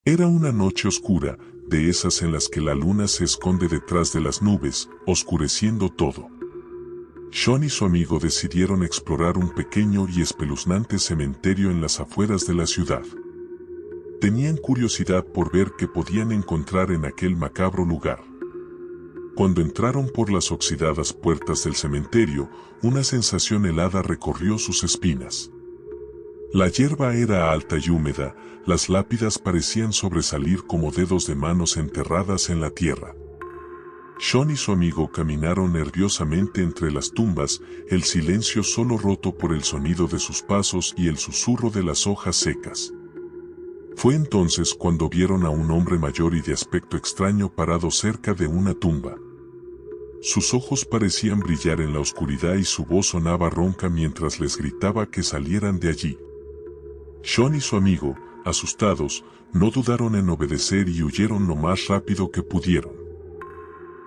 Era una noche oscura, de esas en las que la luna se esconde detrás de las nubes, oscureciendo todo. Sean y su amigo decidieron explorar un pequeño y espeluznante cementerio en las afueras de la ciudad. Tenían curiosidad por ver qué podían encontrar en aquel macabro lugar. Cuando entraron por las oxidadas puertas del cementerio, una sensación helada recorrió sus espinas. La hierba era alta y húmeda, las lápidas parecían sobresalir como dedos de manos enterradas en la tierra. Sean y su amigo caminaron nerviosamente entre las tumbas, el silencio solo roto por el sonido de sus pasos y el susurro de las hojas secas. Fue entonces cuando vieron a un hombre mayor y de aspecto extraño parado cerca de una tumba. Sus ojos parecían brillar en la oscuridad y su voz sonaba ronca mientras les gritaba que salieran de allí. Sean y su amigo, asustados, no dudaron en obedecer y huyeron lo más rápido que pudieron.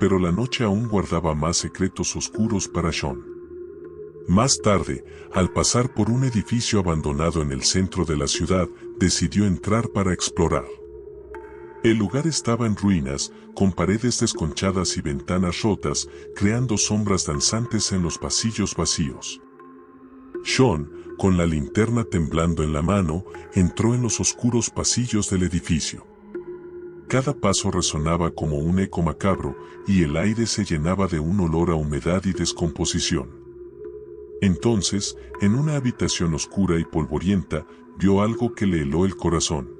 Pero la noche aún guardaba más secretos oscuros para Sean. Más tarde, al pasar por un edificio abandonado en el centro de la ciudad, decidió entrar para explorar. El lugar estaba en ruinas, con paredes desconchadas y ventanas rotas, creando sombras danzantes en los pasillos vacíos. Sean, con la linterna temblando en la mano, entró en los oscuros pasillos del edificio. Cada paso resonaba como un eco macabro, y el aire se llenaba de un olor a humedad y descomposición. Entonces, en una habitación oscura y polvorienta, vio algo que le heló el corazón.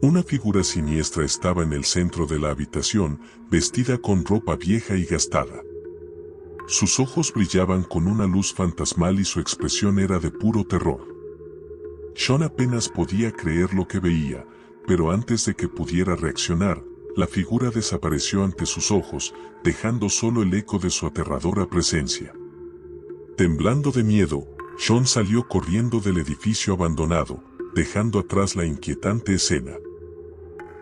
Una figura siniestra estaba en el centro de la habitación, vestida con ropa vieja y gastada. Sus ojos brillaban con una luz fantasmal y su expresión era de puro terror. Sean apenas podía creer lo que veía, pero antes de que pudiera reaccionar, la figura desapareció ante sus ojos, dejando solo el eco de su aterradora presencia. Temblando de miedo, Sean salió corriendo del edificio abandonado, dejando atrás la inquietante escena.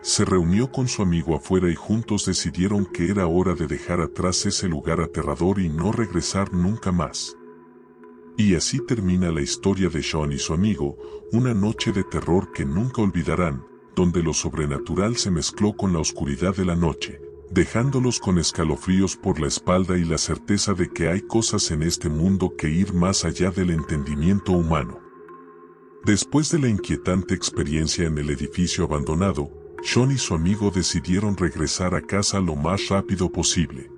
Se reunió con su amigo afuera y juntos decidieron que era hora de dejar atrás ese lugar aterrador y no regresar nunca más. Y así termina la historia de Sean y su amigo, una noche de terror que nunca olvidarán, donde lo sobrenatural se mezcló con la oscuridad de la noche, dejándolos con escalofríos por la espalda y la certeza de que hay cosas en este mundo que ir más allá del entendimiento humano. Después de la inquietante experiencia en el edificio abandonado, Sean y su amigo decidieron regresar a casa lo más rápido posible.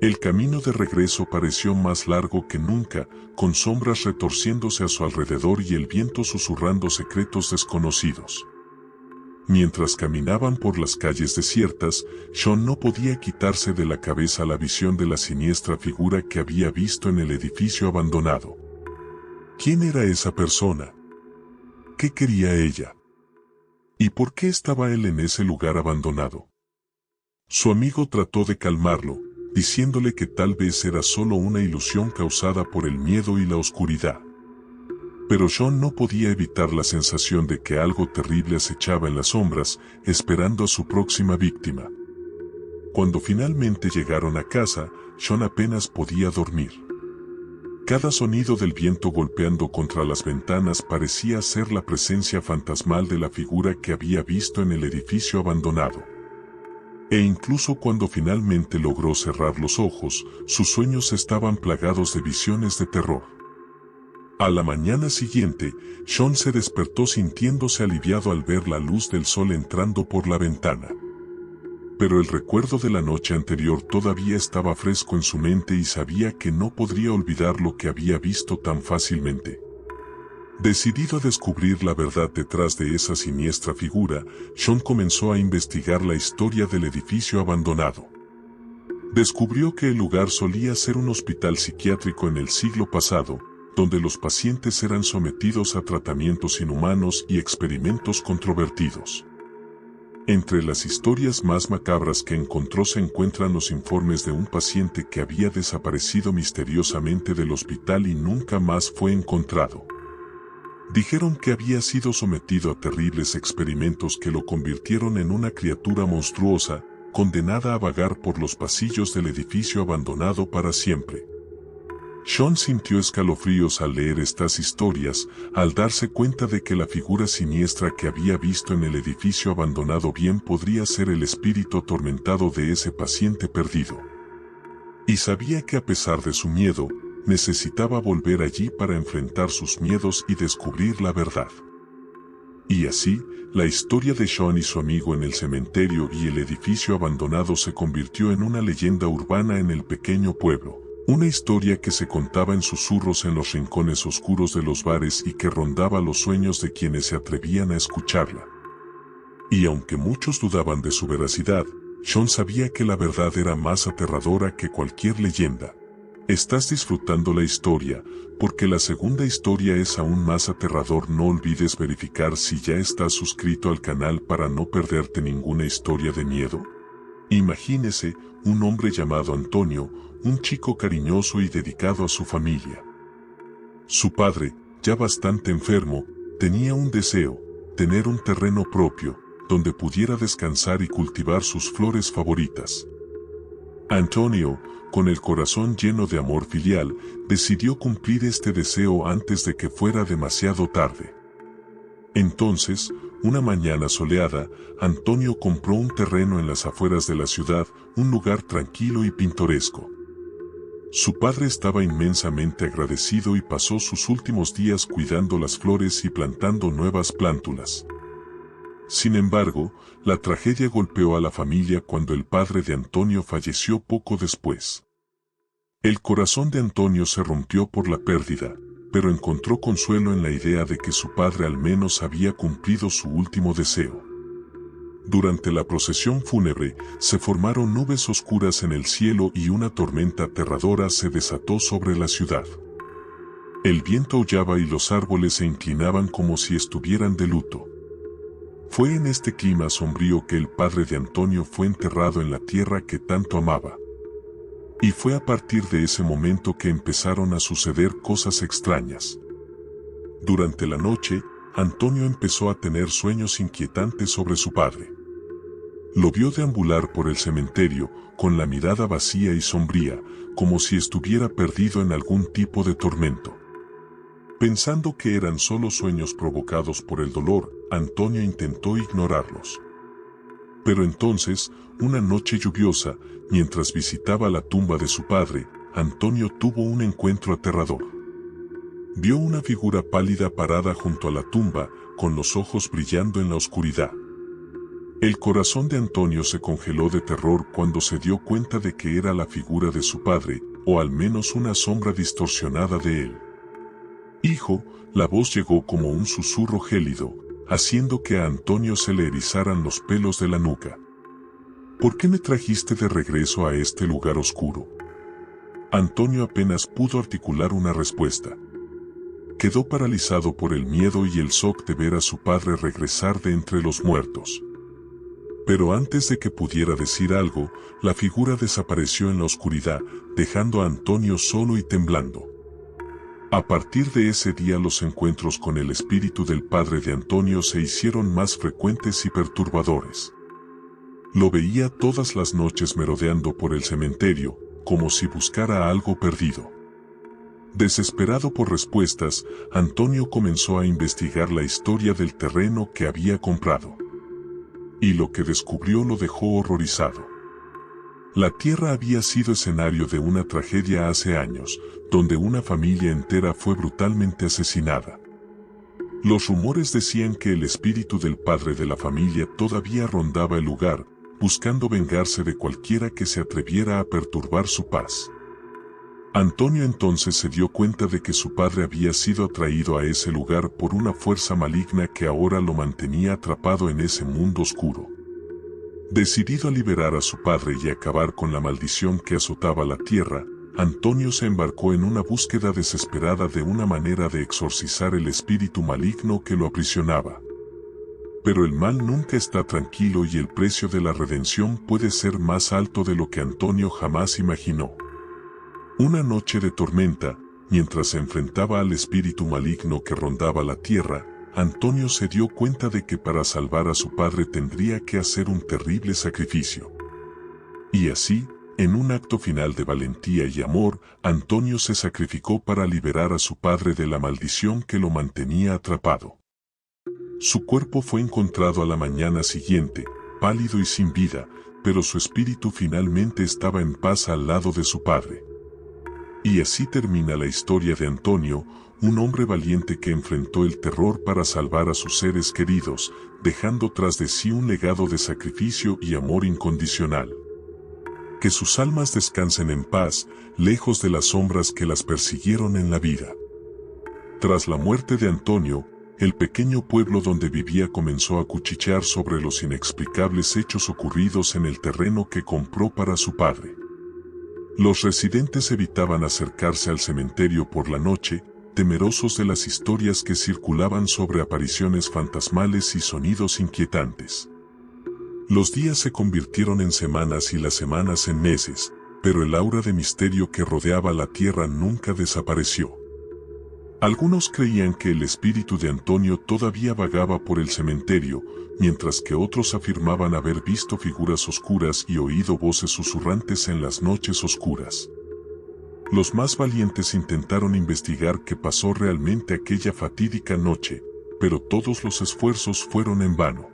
El camino de regreso pareció más largo que nunca, con sombras retorciéndose a su alrededor y el viento susurrando secretos desconocidos. Mientras caminaban por las calles desiertas, Sean no podía quitarse de la cabeza la visión de la siniestra figura que había visto en el edificio abandonado. ¿Quién era esa persona? ¿Qué quería ella? ¿Y por qué estaba él en ese lugar abandonado? Su amigo trató de calmarlo, diciéndole que tal vez era solo una ilusión causada por el miedo y la oscuridad. Pero Sean no podía evitar la sensación de que algo terrible acechaba en las sombras, esperando a su próxima víctima. Cuando finalmente llegaron a casa, Sean apenas podía dormir. Cada sonido del viento golpeando contra las ventanas parecía ser la presencia fantasmal de la figura que había visto en el edificio abandonado. E incluso cuando finalmente logró cerrar los ojos, sus sueños estaban plagados de visiones de terror. A la mañana siguiente, Sean se despertó sintiéndose aliviado al ver la luz del sol entrando por la ventana. Pero el recuerdo de la noche anterior todavía estaba fresco en su mente y sabía que no podría olvidar lo que había visto tan fácilmente. Decidido a descubrir la verdad detrás de esa siniestra figura, Sean comenzó a investigar la historia del edificio abandonado. Descubrió que el lugar solía ser un hospital psiquiátrico en el siglo pasado, donde los pacientes eran sometidos a tratamientos inhumanos y experimentos controvertidos. Entre las historias más macabras que encontró se encuentran los informes de un paciente que había desaparecido misteriosamente del hospital y nunca más fue encontrado. Dijeron que había sido sometido a terribles experimentos que lo convirtieron en una criatura monstruosa, condenada a vagar por los pasillos del edificio abandonado para siempre. Sean sintió escalofríos al leer estas historias, al darse cuenta de que la figura siniestra que había visto en el edificio abandonado bien podría ser el espíritu atormentado de ese paciente perdido. Y sabía que a pesar de su miedo, necesitaba volver allí para enfrentar sus miedos y descubrir la verdad. Y así, la historia de Sean y su amigo en el cementerio y el edificio abandonado se convirtió en una leyenda urbana en el pequeño pueblo. Una historia que se contaba en susurros en los rincones oscuros de los bares y que rondaba los sueños de quienes se atrevían a escucharla. Y aunque muchos dudaban de su veracidad, Sean sabía que la verdad era más aterradora que cualquier leyenda. Estás disfrutando la historia, porque la segunda historia es aún más aterrador. No olvides verificar si ya estás suscrito al canal para no perderte ninguna historia de miedo. Imagínese, un hombre llamado Antonio, un chico cariñoso y dedicado a su familia. Su padre, ya bastante enfermo, tenía un deseo, tener un terreno propio, donde pudiera descansar y cultivar sus flores favoritas. Antonio, con el corazón lleno de amor filial, decidió cumplir este deseo antes de que fuera demasiado tarde. Entonces, una mañana soleada, Antonio compró un terreno en las afueras de la ciudad, un lugar tranquilo y pintoresco. Su padre estaba inmensamente agradecido y pasó sus últimos días cuidando las flores y plantando nuevas plántulas. Sin embargo, la tragedia golpeó a la familia cuando el padre de Antonio falleció poco después. El corazón de Antonio se rompió por la pérdida, pero encontró consuelo en la idea de que su padre al menos había cumplido su último deseo. Durante la procesión fúnebre, se formaron nubes oscuras en el cielo y una tormenta aterradora se desató sobre la ciudad. El viento aullaba y los árboles se inclinaban como si estuvieran de luto. Fue en este clima sombrío que el padre de Antonio fue enterrado en la tierra que tanto amaba. Y fue a partir de ese momento que empezaron a suceder cosas extrañas. Durante la noche, Antonio empezó a tener sueños inquietantes sobre su padre. Lo vio deambular por el cementerio, con la mirada vacía y sombría, como si estuviera perdido en algún tipo de tormento. Pensando que eran solo sueños provocados por el dolor, Antonio intentó ignorarlos. Pero entonces, una noche lluviosa, mientras visitaba la tumba de su padre, Antonio tuvo un encuentro aterrador. Vio una figura pálida parada junto a la tumba, con los ojos brillando en la oscuridad. El corazón de Antonio se congeló de terror cuando se dio cuenta de que era la figura de su padre, o al menos una sombra distorsionada de él. «Hijo», la voz llegó como un susurro gélido, haciendo que a Antonio se le erizaran los pelos de la nuca. «¿Por qué me trajiste de regreso a este lugar oscuro?». Antonio apenas pudo articular una respuesta. Quedó paralizado por el miedo y el shock de ver a su padre regresar de entre los muertos. Pero antes de que pudiera decir algo, la figura desapareció en la oscuridad, dejando a Antonio solo y temblando. A partir de ese día los encuentros con el espíritu del padre de Antonio se hicieron más frecuentes y perturbadores. Lo veía todas las noches merodeando por el cementerio, como si buscara algo perdido. Desesperado por respuestas, Antonio comenzó a investigar la historia del terreno que había comprado. Y lo que descubrió lo dejó horrorizado. La tierra había sido escenario de una tragedia hace años, donde una familia entera fue brutalmente asesinada. Los rumores decían que el espíritu del padre de la familia todavía rondaba el lugar, buscando vengarse de cualquiera que se atreviera a perturbar su paz. Antonio entonces se dio cuenta de que su padre había sido atraído a ese lugar por una fuerza maligna que ahora lo mantenía atrapado en ese mundo oscuro. Decidido a liberar a su padre y acabar con la maldición que azotaba la tierra, Antonio se embarcó en una búsqueda desesperada de una manera de exorcizar el espíritu maligno que lo aprisionaba. Pero el mal nunca está tranquilo y el precio de la redención puede ser más alto de lo que Antonio jamás imaginó. Una noche de tormenta, mientras se enfrentaba al espíritu maligno que rondaba la tierra, Antonio se dio cuenta de que para salvar a su padre tendría que hacer un terrible sacrificio. Y así, En un acto final de valentía y amor, Antonio se sacrificó para liberar a su padre de la maldición que lo mantenía atrapado. Su cuerpo fue encontrado a la mañana siguiente, pálido y sin vida, pero su espíritu finalmente estaba en paz al lado de su padre. Y así termina la historia de Antonio, un hombre valiente que enfrentó el terror para salvar a sus seres queridos, dejando tras de sí un legado de sacrificio y amor incondicional. Que sus almas descansen en paz, lejos de las sombras que las persiguieron en la vida. Tras la muerte de Antonio, el pequeño pueblo donde vivía comenzó a cuchichear sobre los inexplicables hechos ocurridos en el terreno que compró para su padre. Los residentes evitaban acercarse al cementerio por la noche, temerosos de las historias que circulaban sobre apariciones fantasmales y sonidos inquietantes. Los días se convirtieron en semanas y las semanas en meses, pero el aura de misterio que rodeaba la tierra nunca desapareció. Algunos creían que el espíritu de Antonio todavía vagaba por el cementerio, mientras que otros afirmaban haber visto figuras oscuras y oído voces susurrantes en las noches oscuras. Los más valientes intentaron investigar qué pasó realmente aquella fatídica noche, pero todos los esfuerzos fueron en vano.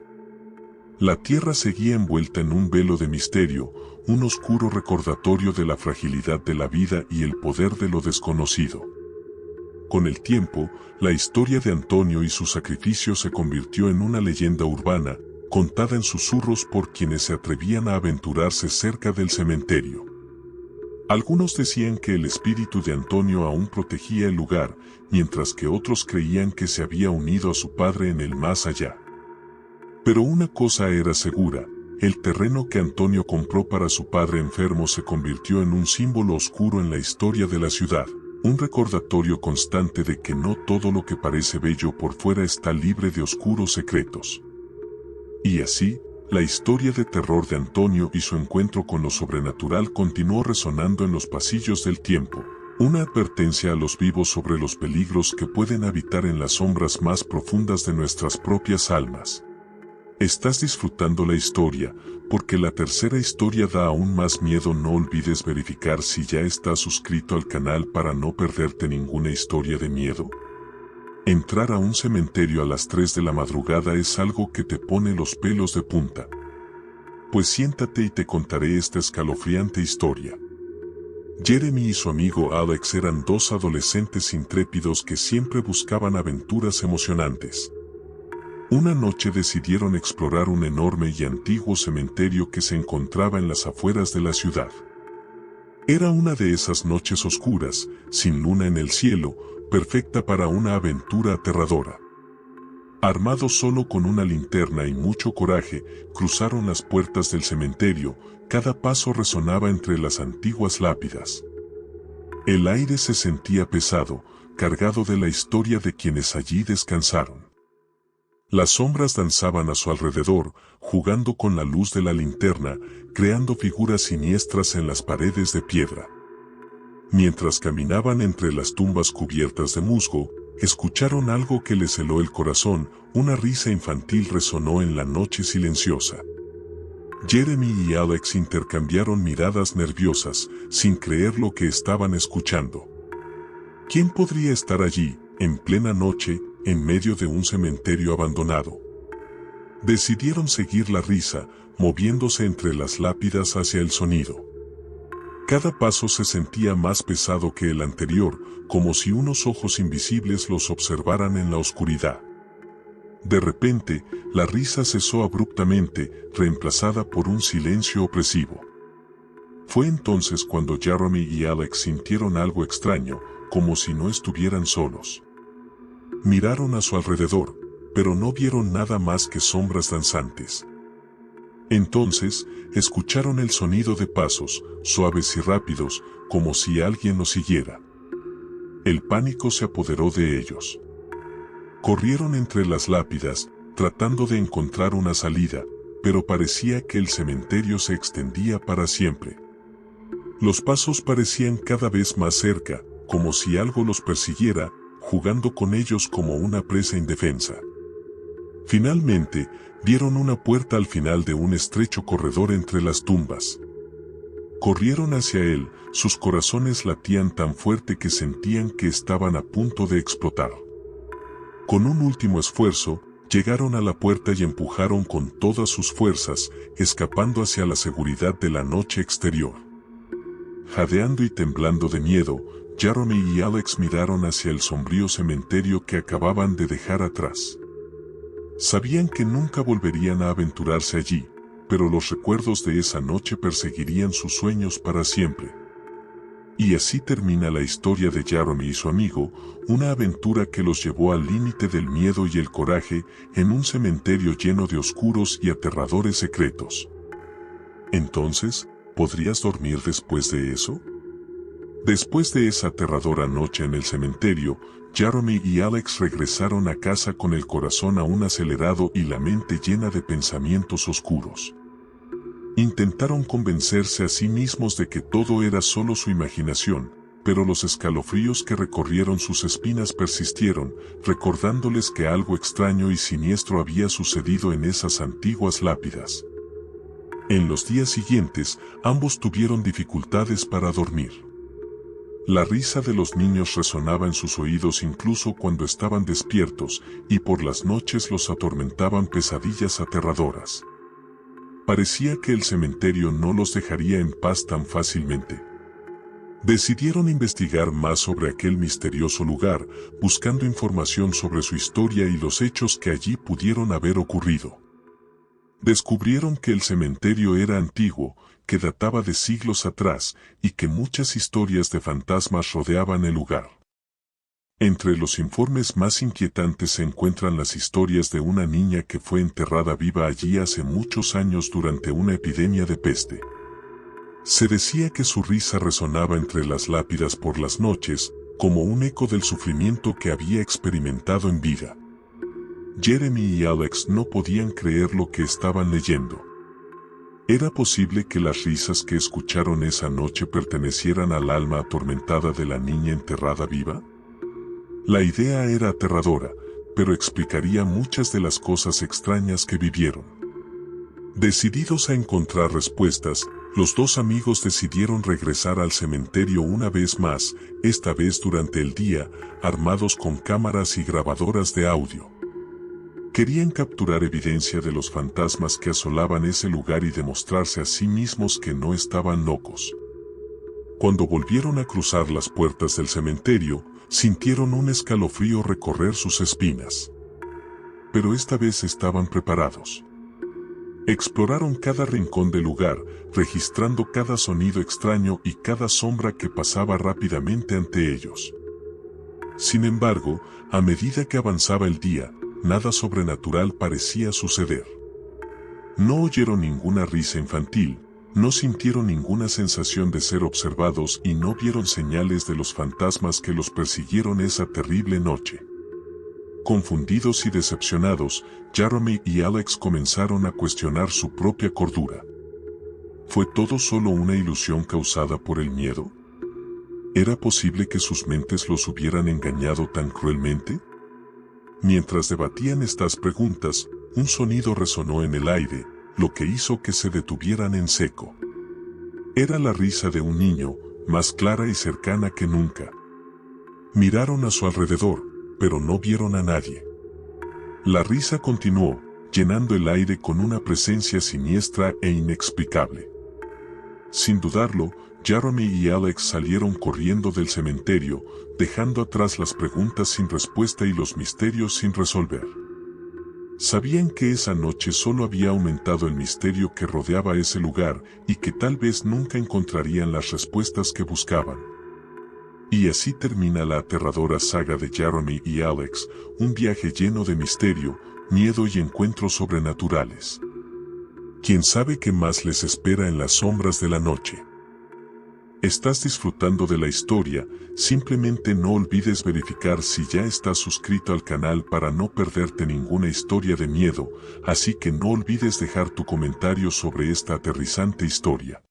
La tierra seguía envuelta en un velo de misterio, un oscuro recordatorio de la fragilidad de la vida y el poder de lo desconocido. Con el tiempo, la historia de Antonio y su sacrificio se convirtió en una leyenda urbana, contada en susurros por quienes se atrevían a aventurarse cerca del cementerio. Algunos decían que el espíritu de Antonio aún protegía el lugar, mientras que otros creían que se había unido a su padre en el más allá. Pero una cosa era segura, el terreno que Antonio compró para su padre enfermo se convirtió en un símbolo oscuro en la historia de la ciudad. Un recordatorio constante de que no todo lo que parece bello por fuera está libre de oscuros secretos. Y así, la historia de terror de Antonio y su encuentro con lo sobrenatural continuó resonando en los pasillos del tiempo, una advertencia a los vivos sobre los peligros que pueden habitar en las sombras más profundas de nuestras propias almas. ¿Estás disfrutando la historia? Porque la tercera historia da aún más miedo. No olvides verificar si ya estás suscrito al canal para no perderte ninguna historia de miedo. Entrar a un cementerio a las 3 de la madrugada es algo que te pone los pelos de punta. Pues siéntate y te contaré esta escalofriante historia. Jeremy y su amigo Alex eran dos adolescentes intrépidos que siempre buscaban aventuras emocionantes. Una noche decidieron explorar un enorme y antiguo cementerio que se encontraba en las afueras de la ciudad. Era una de esas noches oscuras, sin luna en el cielo, perfecta para una aventura aterradora. Armados solo con una linterna y mucho coraje, cruzaron las puertas del cementerio. Cada paso resonaba entre las antiguas lápidas. El aire se sentía pesado, cargado de la historia de quienes allí descansaron. Las sombras danzaban a su alrededor, jugando con la luz de la linterna, creando figuras siniestras en las paredes de piedra. Mientras caminaban entre las tumbas cubiertas de musgo, escucharon algo que les heló el corazón. Una risa infantil resonó en la noche silenciosa. Jeremy y Alex intercambiaron miradas nerviosas, sin creer lo que estaban escuchando. ¿Quién podría estar allí, en plena noche, en medio de un cementerio abandonado? Decidieron seguir la risa, moviéndose entre las lápidas hacia el sonido. Cada paso se sentía más pesado que el anterior, como si unos ojos invisibles los observaran en la oscuridad. De repente, la risa cesó abruptamente, reemplazada por un silencio opresivo. Fue entonces cuando Jeremy y Alex sintieron algo extraño, como si no estuvieran solos. Miraron a su alrededor, pero no vieron nada más que sombras danzantes. Entonces, escucharon el sonido de pasos, suaves y rápidos, como si alguien los siguiera. El pánico se apoderó de ellos. Corrieron entre las lápidas, tratando de encontrar una salida, pero parecía que el cementerio se extendía para siempre. Los pasos parecían cada vez más cerca, como si algo los persiguiera, jugando con ellos como una presa indefensa. Finalmente, vieron una puerta al final de un estrecho corredor entre las tumbas. Corrieron hacia él, sus corazones latían tan fuerte que sentían que estaban a punto de explotar. Con un último esfuerzo, llegaron a la puerta y empujaron con todas sus fuerzas, escapando hacia la seguridad de la noche exterior. Jadeando y temblando de miedo, Jeremy y Alex miraron hacia el sombrío cementerio que acababan de dejar atrás. Sabían que nunca volverían a aventurarse allí, pero los recuerdos de esa noche perseguirían sus sueños para siempre. Y así termina la historia de Jeremy y su amigo, una aventura que los llevó al límite del miedo y el coraje en un cementerio lleno de oscuros y aterradores secretos. Entonces, ¿podrías dormir después de eso? Después de esa aterradora noche en el cementerio, Jeremy y Alex regresaron a casa con el corazón aún acelerado y la mente llena de pensamientos oscuros. Intentaron convencerse a sí mismos de que todo era solo su imaginación, pero los escalofríos que recorrieron sus espinas persistieron, recordándoles que algo extraño y siniestro había sucedido en esas antiguas lápidas. En los días siguientes, ambos tuvieron dificultades para dormir. La risa de los niños resonaba en sus oídos incluso cuando estaban despiertos, y por las noches los atormentaban pesadillas aterradoras. Parecía que el cementerio no los dejaría en paz tan fácilmente. Decidieron investigar más sobre aquel misterioso lugar, buscando información sobre su historia y los hechos que allí pudieron haber ocurrido. Descubrieron que el cementerio era antiguo, que databa de siglos atrás, y que muchas historias de fantasmas rodeaban el lugar. Entre los informes más inquietantes se encuentran las historias de una niña que fue enterrada viva allí hace muchos años durante una epidemia de peste. Se decía que su risa resonaba entre las lápidas por las noches, como un eco del sufrimiento que había experimentado en vida. Jeremy y Alex no podían creer lo que estaban leyendo. ¿Era posible que las risas que escucharon esa noche pertenecieran al alma atormentada de la niña enterrada viva? La idea era aterradora, pero explicaría muchas de las cosas extrañas que vivieron. Decididos a encontrar respuestas, los dos amigos decidieron regresar al cementerio una vez más, esta vez durante el día, armados con cámaras y grabadoras de audio. Querían capturar evidencia de los fantasmas que asolaban ese lugar y demostrarse a sí mismos que no estaban locos. Cuando volvieron a cruzar las puertas del cementerio, sintieron un escalofrío recorrer sus espinas. Pero esta vez estaban preparados. Exploraron cada rincón del lugar, registrando cada sonido extraño y cada sombra que pasaba rápidamente ante ellos. Sin embargo, a medida que avanzaba el día, nada sobrenatural parecía suceder. No oyeron ninguna risa infantil, no sintieron ninguna sensación de ser observados y no vieron señales de los fantasmas que los persiguieron esa terrible noche. Confundidos y decepcionados, Jeremy y Alex comenzaron a cuestionar su propia cordura. ¿Fue todo solo una ilusión causada por el miedo? ¿Era posible que sus mentes los hubieran engañado tan cruelmente? Mientras debatían estas preguntas, un sonido resonó en el aire, lo que hizo que se detuvieran en seco. Era la risa de un niño, más clara y cercana que nunca. Miraron a su alrededor, pero no vieron a nadie. La risa continuó, llenando el aire con una presencia siniestra e inexplicable. Sin dudarlo, Jeremy y Alex salieron corriendo del cementerio, dejando atrás las preguntas sin respuesta y los misterios sin resolver. Sabían que esa noche solo había aumentado el misterio que rodeaba ese lugar y que tal vez nunca encontrarían las respuestas que buscaban. Y así termina la aterradora saga de Jeremy y Alex, un viaje lleno de misterio, miedo y encuentros sobrenaturales. ¿Quién sabe qué más les espera en las sombras de la noche? ¿Estás disfrutando de la historia? Simplemente no olvides verificar si ya estás suscrito al canal para no perderte ninguna historia de miedo, así que no olvides dejar tu comentario sobre esta aterrizante historia.